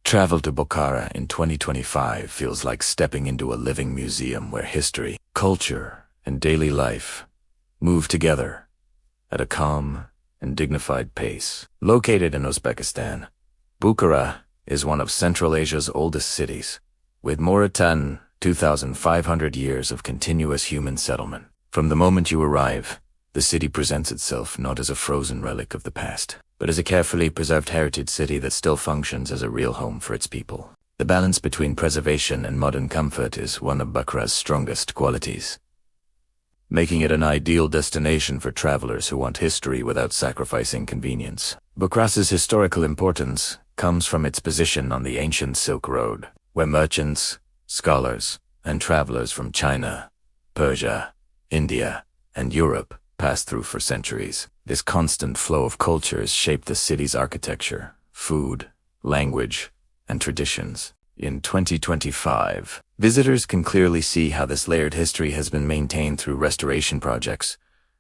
Travel to Bukhara in 2025 feels like stepping into a living museum where history, culture, and daily life move together at a calm and dignified pace. Located in Uzbekistan, Bukhara is one of Central Asia's oldest cities, with more than 2,500 years of continuous human settlement. From the moment you arrive, the city presents itself not as a frozen relic of the past, but as a carefully preserved heritage city that still functions as a real home for its people. The balance between preservation and modern comfort is one of Bukhara's strongest qualities, making it an ideal destination for travelers who want history without sacrificing convenience. Bukhara's historical importance comes from its position on the ancient Silk Road, where merchants, scholars, and travelers from China, Persia, India, and Europe passed through for centuries. This constant flow of cultures shaped the city's architecture, food, language, and traditions. In 2025, visitors can clearly see how this layered history has been maintained through restoration projects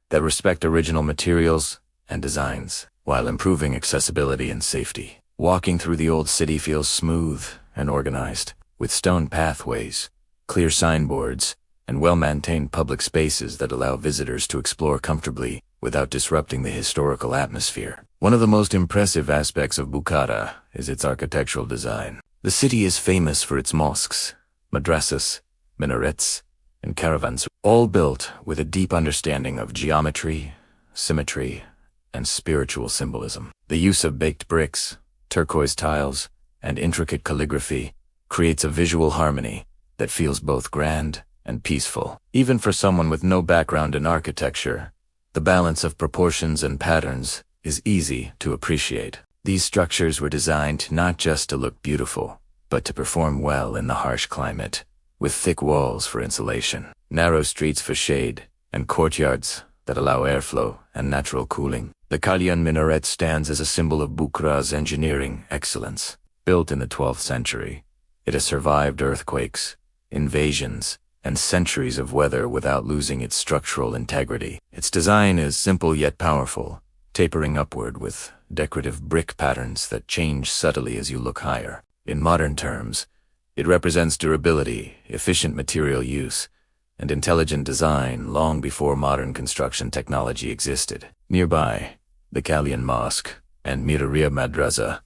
that respect original materials and designs, while improving accessibility and safety. Walking through the old city feels smooth and organized, with stone pathways, clear signboards, and well-maintained public spaces that allow visitors to explore comfortably without disrupting the historical atmosphere. One of the most impressive aspects of Bukhara is its architectural design. The city is famous for its mosques, madrasas, minarets, and caravans, all built with a deep understanding of geometry, symmetry, and spiritual symbolism. The use of baked bricks, turquoise tiles, and intricate calligraphy creates a visual harmony that feels both grand and peaceful. Even for someone with no background in architecture, the balance of proportions and patterns is easy to appreciate. These structures were designed not just to look beautiful, but to perform well in the harsh climate, with thick walls for insulation, narrow streets for shade, and courtyards that allow airflow and natural cooling. The Kalyan Minaret stands as a symbol of Bukhara's engineering excellence. Built in the 12th century, it has survived earthquakes, invasions, and centuries of weather without losing its structural integrity. Its design is simple yet powerful, tapering upward with decorative brick patterns that change subtly as you look higher. In modern terms, it represents durability, efficient material use, and intelligent design long before modern construction technology existed. Nearby, the Kalyan Mosque and Miraria Madrasa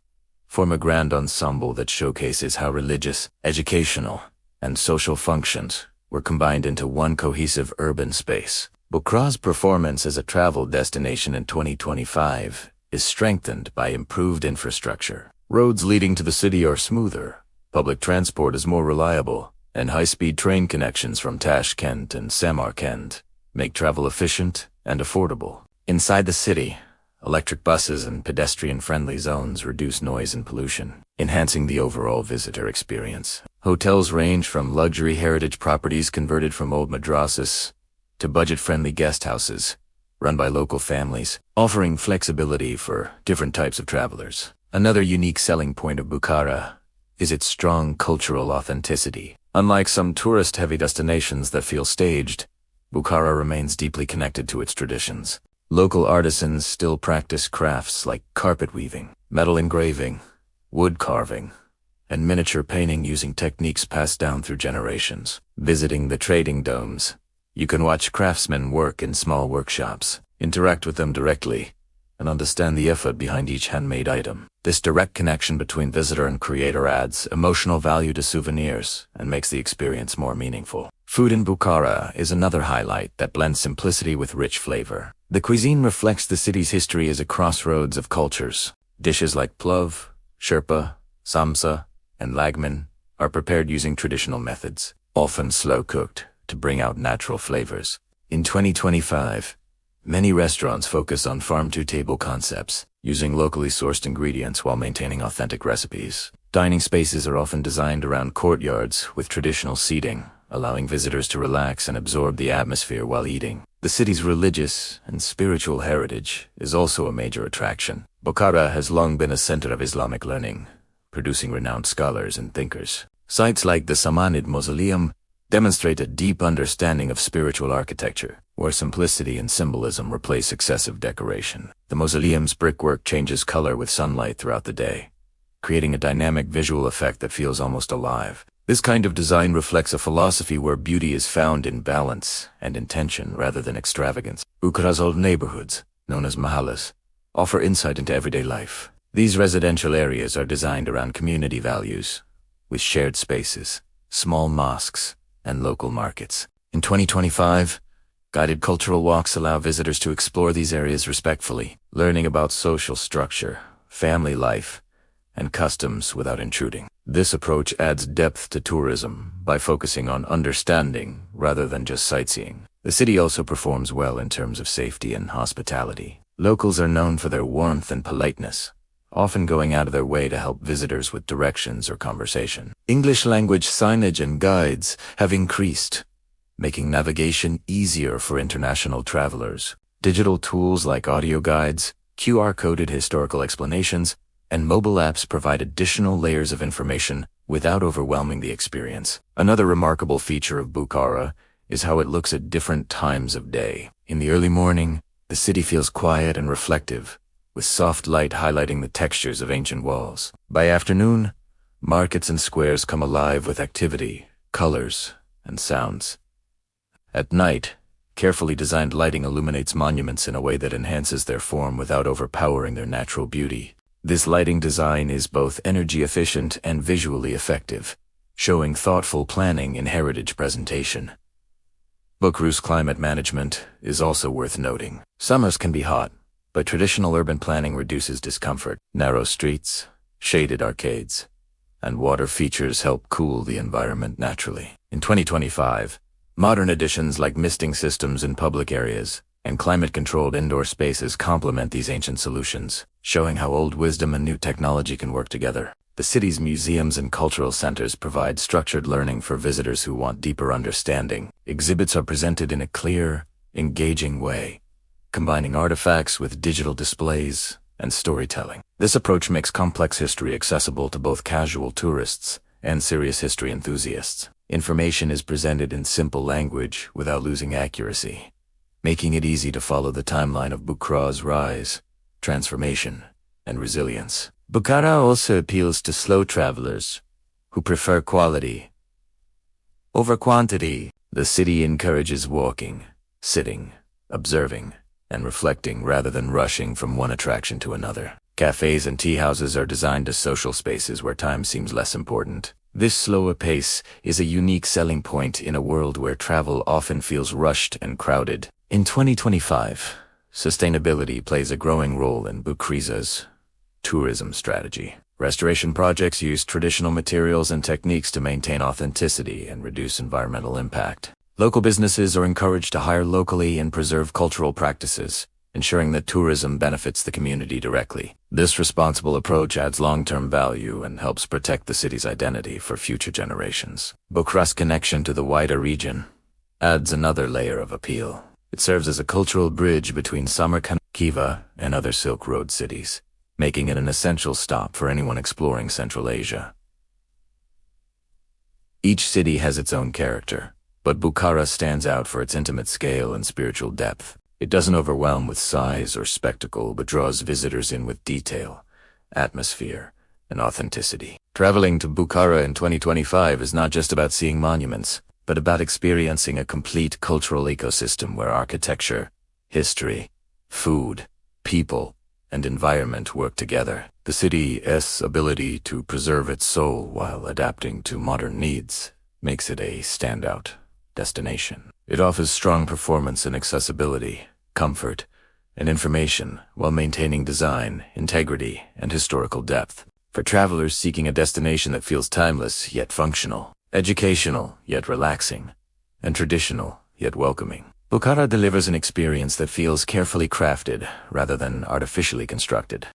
form a grand ensemble that showcases how religious, educational, and social functions were combined into one cohesive urban space. Bukhara's performance as a travel destination in 2025 is strengthened by improved infrastructure. Roads leading to the city are smoother, public transport is more reliable, and high-speed train connections from Tashkent and Samarkand make travel efficient and affordable. Inside the city, electric buses and pedestrian-friendly zones reduce noise and pollution, enhancing the overall visitor experience. Hotels range from luxury heritage properties converted from old madrasas to budget-friendly guest houses run by local families, offering flexibility for different types of travelers. Another unique selling point of Bukhara is its strong cultural authenticity. Unlike some tourist-heavy destinations that feel staged, Bukhara remains deeply connected to its traditions. Local artisans still practice crafts like carpet weaving, metal engraving, wood carving, and miniature painting using techniques passed down through generations. Visiting the trading domes, you can watch craftsmen work in small workshops, interact with them directly, and understand the effort behind each handmade item. This direct connection between visitor and creator adds emotional value to souvenirs and makes the experience more meaningful. Food in Bukhara is another highlight that blends simplicity with rich flavor. The cuisine reflects the city's history as a crossroads of cultures. Dishes like plov, sherpa, samsa, and lagman are prepared using traditional methods, often slow-cooked, to bring out natural flavors. In 2025, many restaurants focus on farm-to-table concepts, using locally sourced ingredients while maintaining authentic recipes. Dining spaces are often designed around courtyards with traditional seating, allowing visitors to relax and absorb the atmosphere while eating. The city's religious and spiritual heritage is also a major attraction. Bukhara has long been a center of Islamic learning, producing renowned scholars and thinkers. Sites like the Samanid Mausoleum demonstrate a deep understanding of spiritual architecture, where simplicity and symbolism replace excessive decoration. The mausoleum's brickwork changes color with sunlight throughout the day, creating a dynamic visual effect that feels almost alive. This kind of design reflects a philosophy where beauty is found in balance and intention rather than extravagance. Bukhara's old neighborhoods, known as mahallas, offer insight into everyday life. These residential areas are designed around community values, with shared spaces, small mosques, and local markets. In 2025, guided cultural walks allow visitors to explore these areas respectfully, learning about social structure, family life, and customs without intruding. This approach adds depth to tourism by focusing on understanding rather than just sightseeing. The city also performs well in terms of safety and hospitality. Locals are known for their warmth and politeness, often going out of their way to help visitors with directions or conversation. English language signage and guides have increased, making navigation easier for international travelers. Digital tools like audio guides, QR-coded historical explanations, and mobile apps provide additional layers of information without overwhelming the experience. Another remarkable feature of Bukhara is how it looks at different times of day. In the early morning, the city feels quiet and reflective, with soft light highlighting the textures of ancient walls. By afternoon, markets and squares come alive with activity, colors, and sounds. At night, carefully designed lighting illuminates monuments in a way that enhances their form without overpowering their natural beauty. This lighting design is both energy efficient and visually effective, showing thoughtful planning in heritage presentation. Bukharu's climate management is also worth noting. Summers can be hot, but traditional urban planning reduces discomfort. Narrow streets, shaded arcades, and water features help cool the environment naturally. In 2025, modern additions like misting systems in public areas and climate-controlled indoor spaces complement these ancient solutions, showing how old wisdom and new technology can work together. The city's museums and cultural centers provide structured learning for visitors who want deeper understanding. Exhibits are presented in a clear, engaging way, combining artifacts with digital displays and storytelling. This approach makes complex history accessible to both casual tourists and serious history enthusiasts. Information is presented in simple language without losing accuracy, making it easy to follow the timeline of Bukhara's rise, transformation, and resilience. Bukhara also appeals to slow travelers who prefer quality over quantity. The city encourages walking, sitting, observing, and reflecting rather than rushing from one attraction to another. Cafes and tea houses are designed as social spaces where time seems less important. This slower pace is a unique selling point in a world where travel often feels rushed and crowded. In 2025, sustainability plays a growing role in Bukhara's tourism strategy. Restoration projects use traditional materials and techniques to maintain authenticity and reduce environmental impact. Local businesses are encouraged to hire locally and preserve cultural practices, ensuring that tourism benefits the community directly. This responsible approach adds long-term value and helps protect the city's identity for future generations. Bukhara's connection to the wider region adds another layer of appeal. It serves as a cultural bridge between Samarkand, Khiva, and other Silk Road cities, making it an essential stop for anyone exploring Central Asia. Each city has its own character, but Bukhara stands out for its intimate scale and spiritual depth. It doesn't overwhelm with size or spectacle, but draws visitors in with detail, atmosphere, and authenticity. Traveling to Bukhara in 2025 is not just about seeing monuments, but about experiencing a complete cultural ecosystem where architecture, history, food, people, and environment work together. The city's ability to preserve its soul while adapting to modern needs makes it a standout destination. It offers strong performance and accessibility, comfort, and information while maintaining design, integrity, and historical depth. For travelers seeking a destination that feels timeless yet functional, educational yet relaxing, and traditional yet welcoming, Bukhara delivers an experience that feels carefully crafted rather than artificially constructed.